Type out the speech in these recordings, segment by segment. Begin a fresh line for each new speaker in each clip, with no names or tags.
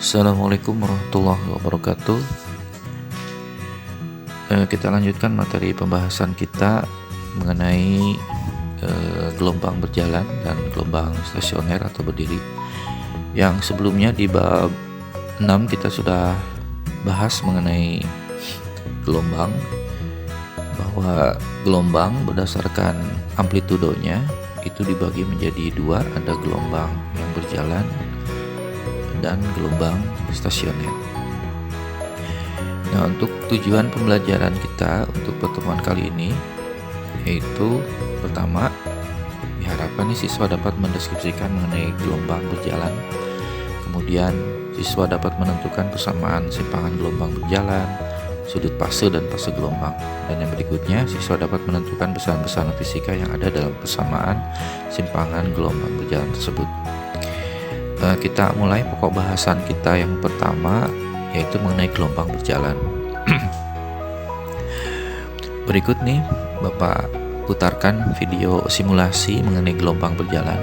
Assalamualaikum warahmatullahi wabarakatuh. Kita lanjutkan materi pembahasan kita mengenai gelombang berjalan dan gelombang stasioner atau berdiri. Yang sebelumnya di bab 6 kita sudah bahas mengenai gelombang, bahwa gelombang berdasarkan amplitudonya itu dibagi menjadi dua, ada gelombang yang berjalan dan gelombang stasioner. Nah, untuk tujuan pembelajaran kita untuk pertemuan kali ini yaitu pertama, diharapkan siswa dapat mendeskripsikan mengenai gelombang berjalan. Kemudian siswa dapat menentukan persamaan simpangan gelombang berjalan, sudut fase dan fase gelombang. Dan yang berikutnya, siswa dapat menentukan besaran-besaran fisika yang ada dalam persamaan simpangan gelombang berjalan tersebut. Kita mulai pokok bahasan kita yang pertama, yaitu mengenai gelombang berjalan. Berikut nih Bapak putarkan video simulasi mengenai gelombang berjalan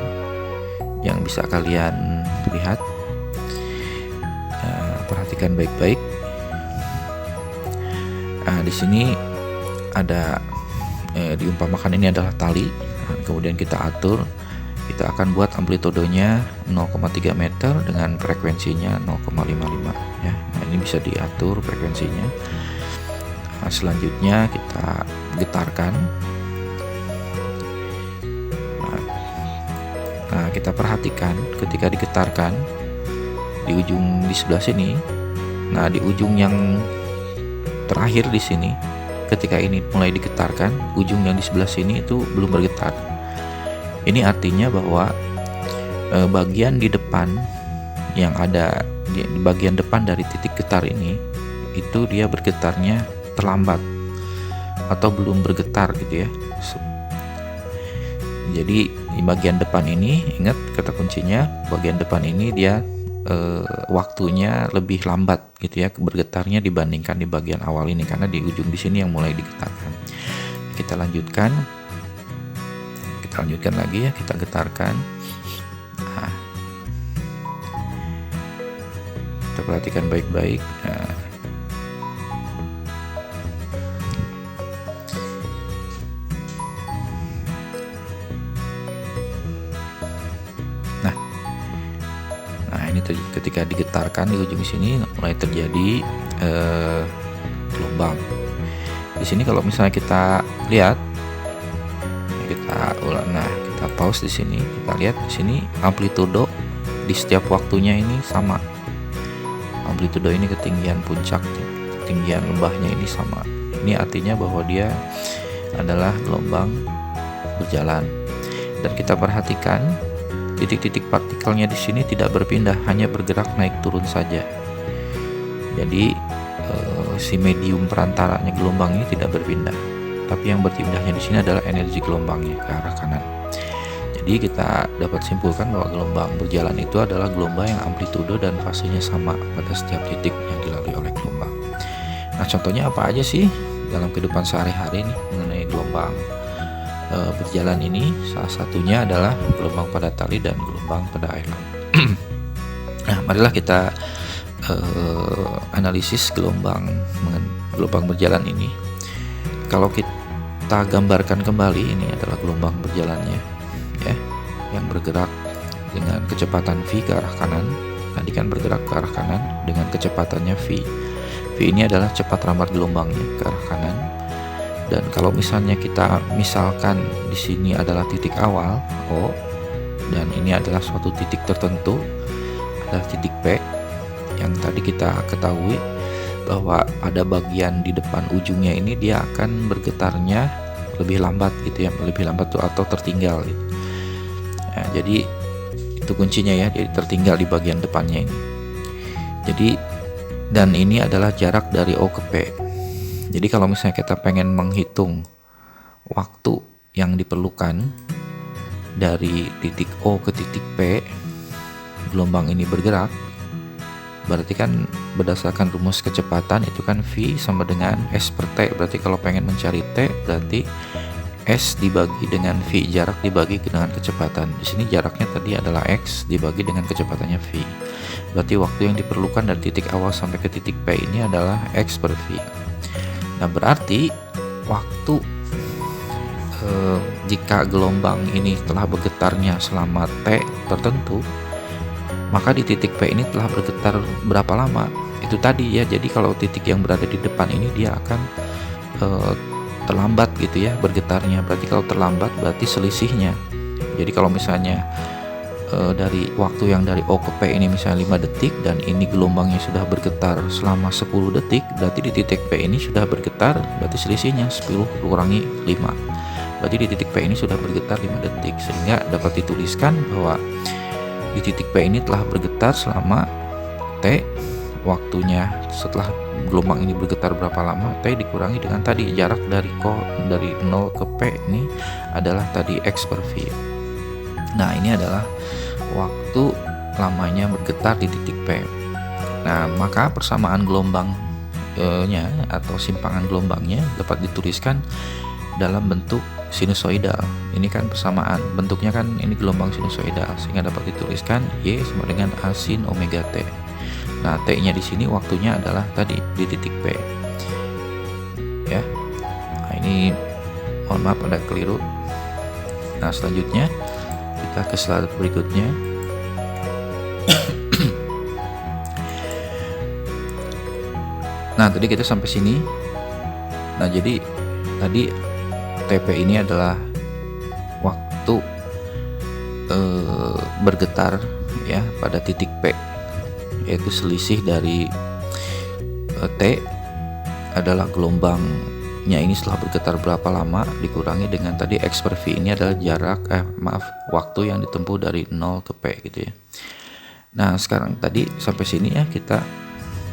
yang bisa kalian lihat. Perhatikan baik-baik. Di sini ada diumpamakan ini adalah tali. Kemudian kita atur. Kita akan buat amplitudenya 0,3 meter dengan frekuensinya 0,55 ya. Nah, ini bisa diatur frekuensinya. Nah, selanjutnya kita getarkan. Nah, kita perhatikan ketika digetarkan di ujung di sebelah sini. Nah, di ujung yang terakhir di sini, ketika ini mulai digetarkan, ujung yang di sebelah sini itu belum bergetar. Ini artinya bahwa bagian di depan yang ada di bagian depan dari titik getar ini itu dia bergetarnya terlambat atau belum bergetar gitu ya. Jadi di bagian depan ini, ingat kata kuncinya, bagian depan ini dia waktunya lebih lambat gitu ya bergetarnya dibandingkan di bagian awal ini, karena di ujung di sini yang mulai digetarkan. Kita lanjutkan lagi ya, kita getarkan. Nah, kita perhatikan baik-baik. Nah, ini ketika digetarkan di ujung sini mulai terjadi gelombang. Di sini kalau misalnya kita lihat, kita pause di sini, kita lihat di sini amplitudo di setiap waktunya ini sama. Amplitudo ini ketinggian puncak, ketinggian lembahnya ini sama. Ini artinya bahwa dia adalah gelombang berjalan. Dan kita perhatikan titik-titik partikelnya di sini tidak berpindah, hanya bergerak naik turun saja. Jadi si medium perantaranya gelombang ini tidak berpindah. Tapi yang berpindahnya di sini adalah energi gelombangnya ke arah kanan. Jadi kita dapat simpulkan bahwa gelombang berjalan itu adalah gelombang yang amplitudo dan fasenya sama pada setiap titik yang dilalui oleh gelombang. Nah, contohnya apa aja sih dalam kehidupan sehari-hari nih mengenai gelombang berjalan ini? Salah satunya adalah gelombang pada tali dan gelombang pada air laut. Nah, marilah kita analisis gelombang berjalan ini. Kalau kita gambarkan kembali, ini adalah gelombang berjalannya ya, yang bergerak dengan kecepatan v ke arah kanan. Tadi kan bergerak ke arah kanan dengan kecepatannya v. V ini adalah cepat rambat gelombangnya ke arah kanan. Dan kalau misalnya kita misalkan di sini adalah titik awal O, dan ini adalah suatu titik tertentu, adalah titik P, yang tadi kita ketahui bahwa pada bagian di depan ujungnya ini dia akan bergetarnya lebih lambat gitu ya, lebih lambat tuh atau tertinggal gitu. Nah, jadi itu kuncinya ya, jadi tertinggal di bagian depannya ini. Jadi dan ini adalah jarak dari O ke P. Jadi kalau misalnya kita pengen menghitung waktu yang diperlukan dari titik O ke titik P, gelombang ini bergerak, berarti kan berdasarkan rumus kecepatan itu kan V sama dengan S per T. Berarti kalau pengen mencari T, berarti S dibagi dengan V, jarak dibagi dengan kecepatan. Di sini jaraknya tadi adalah X dibagi dengan kecepatannya V. Berarti waktu yang diperlukan dari titik awal sampai ke titik P ini adalah X per V. Nah, berarti waktu jika gelombang ini telah bergetarnya selama T tertentu, maka di titik P ini telah bergetar berapa lama? Itu tadi ya. Jadi kalau titik yang berada di depan ini dia akan terlambat gitu ya bergetarnya. Berarti kalau terlambat berarti selisihnya. Jadi kalau misalnya dari waktu yang dari O ke P ini misalnya 5 detik dan ini gelombangnya sudah bergetar selama 10 detik, berarti di titik P ini sudah bergetar, berarti selisihnya 10 kurangi 5. Berarti di titik P ini sudah bergetar 5 detik, sehingga dapat dituliskan bahwa di titik P ini telah bergetar selama T, waktunya setelah gelombang ini bergetar berapa lama, T dikurangi dengan tadi jarak dari 0 ke P ini adalah tadi X per V. Nah, ini adalah waktu lamanya bergetar di titik P. Nah, maka persamaan gelombangnya atau simpangan gelombangnya dapat dituliskan dalam bentuk sinusoidal. Ini kan persamaan, bentuknya kan ini gelombang sinusoidal, sehingga dapat dituliskan Y sama dengan A sin omega T. Nah, T-nya di sini waktunya adalah tadi di titik P. Ya. Nah, ini mohon maaf ada keliru. Nah, selanjutnya kita ke slide berikutnya. Nah, tadi kita sampai sini. Nah, jadi tadi TP ini adalah waktu bergetar ya pada titik P, yaitu selisih dari T adalah gelombangnya ini setelah bergetar berapa lama dikurangi dengan tadi X per V, ini adalah jarak waktu yang ditempuh dari 0 ke P gitu ya. Nah, sekarang tadi sampai sini ya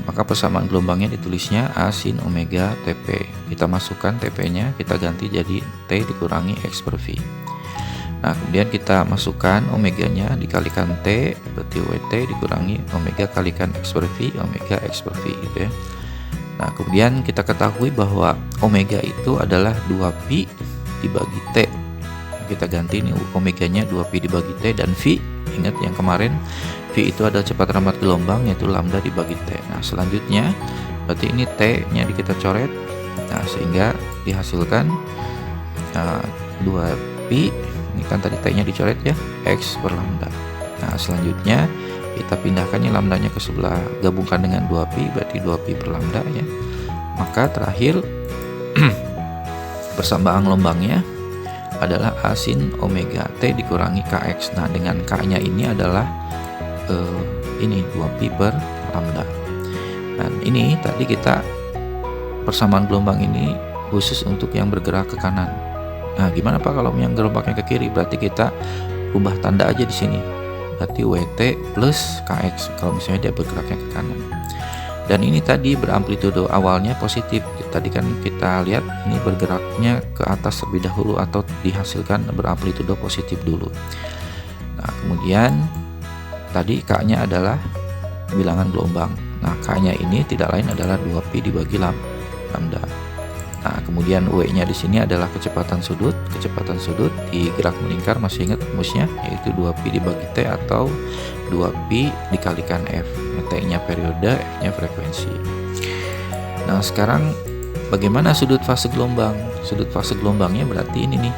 maka persamaan gelombangnya ditulisnya A sin omega TP. Kita masukkan TP-nya, kita ganti jadi T dikurangi X per V. Nah, kemudian kita masukkan omeganya dikalikan T, berarti WT dikurangi omega kalikan X per V, omega X per V gitu ya. Nah, kemudian kita ketahui bahwa omega itu adalah 2pi dibagi T. Kita ganti nih omeganya 2pi dibagi T, dan V, ingat yang kemarin V itu adalah cepat rambat gelombang, yaitu lambda dibagi T. Nah, selanjutnya berarti ini T-nya kita coret. Nah, sehingga dihasilkan 2pi, ini kan tadi T-nya dicoret ya, X per lambda. Nah, selanjutnya kita pindahkan ya lambdanya ke sebelah, gabungkan dengan 2pi, berarti 2pi per lambda ya. Maka terakhir persamaan gelombangnya adalah A sin omega T dikurangi Kx. Nah, dengan K-nya ini adalah ini 2pi per lambda. Dan ini tadi kita persamaan gelombang ini khusus untuk yang bergerak ke kanan. Nah, gimana Pak kalau yang gelombangnya ke kiri? Berarti kita ubah tanda aja di sini. Berarti WT plus Kx kalau misalnya dia bergeraknya ke kanan. Dan ini tadi beramplitudo awalnya positif. Tadi kan kita lihat ini bergeraknya ke atas terlebih dahulu atau dihasilkan beramplitudo positif dulu. Nah, kemudian tadi K-nya adalah bilangan gelombang. Nah, K-nya ini tidak lain adalah 2pi dibagi lambda. Nah, kemudian W-nya di sini adalah kecepatan sudut. Kecepatan sudut di gerak melingkar, masih ingat rumusnya, yaitu 2pi dibagi T atau 2pi dikalikan F. T-nya periode, F-nya frekuensi. Nah, sekarang bagaimana sudut fase gelombang? Sudut fase gelombangnya berarti ini nih,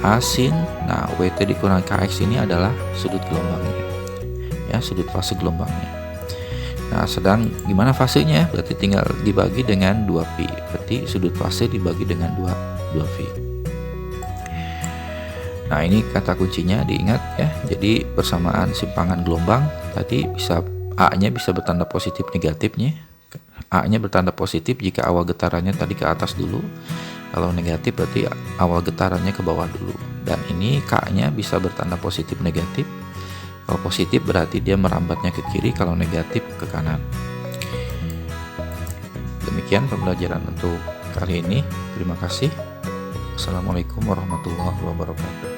A sin, nah WT dikurangi Kx ini adalah sudut gelombangnya. Ya, sudut fase gelombangnya. Nah, sedang gimana fasenya? Berarti tinggal dibagi dengan 2pi. Berarti sudut fase dibagi dengan 2V. Nah, ini kata kuncinya diingat ya. Jadi persamaan simpangan gelombang tadi bisa A-nya bisa bertanda positif negatifnya. A-nya bertanda positif jika awal getarannya tadi ke atas dulu. Kalau negatif berarti awal getarannya ke bawah dulu. Dan ini K-nya bisa bertanda positif negatif. Kalau positif berarti dia merambatnya ke kiri, kalau negatif ke kanan. Demikian pembelajaran untuk kali ini. Terima kasih. Assalamualaikum warahmatullahi wabarakatuh.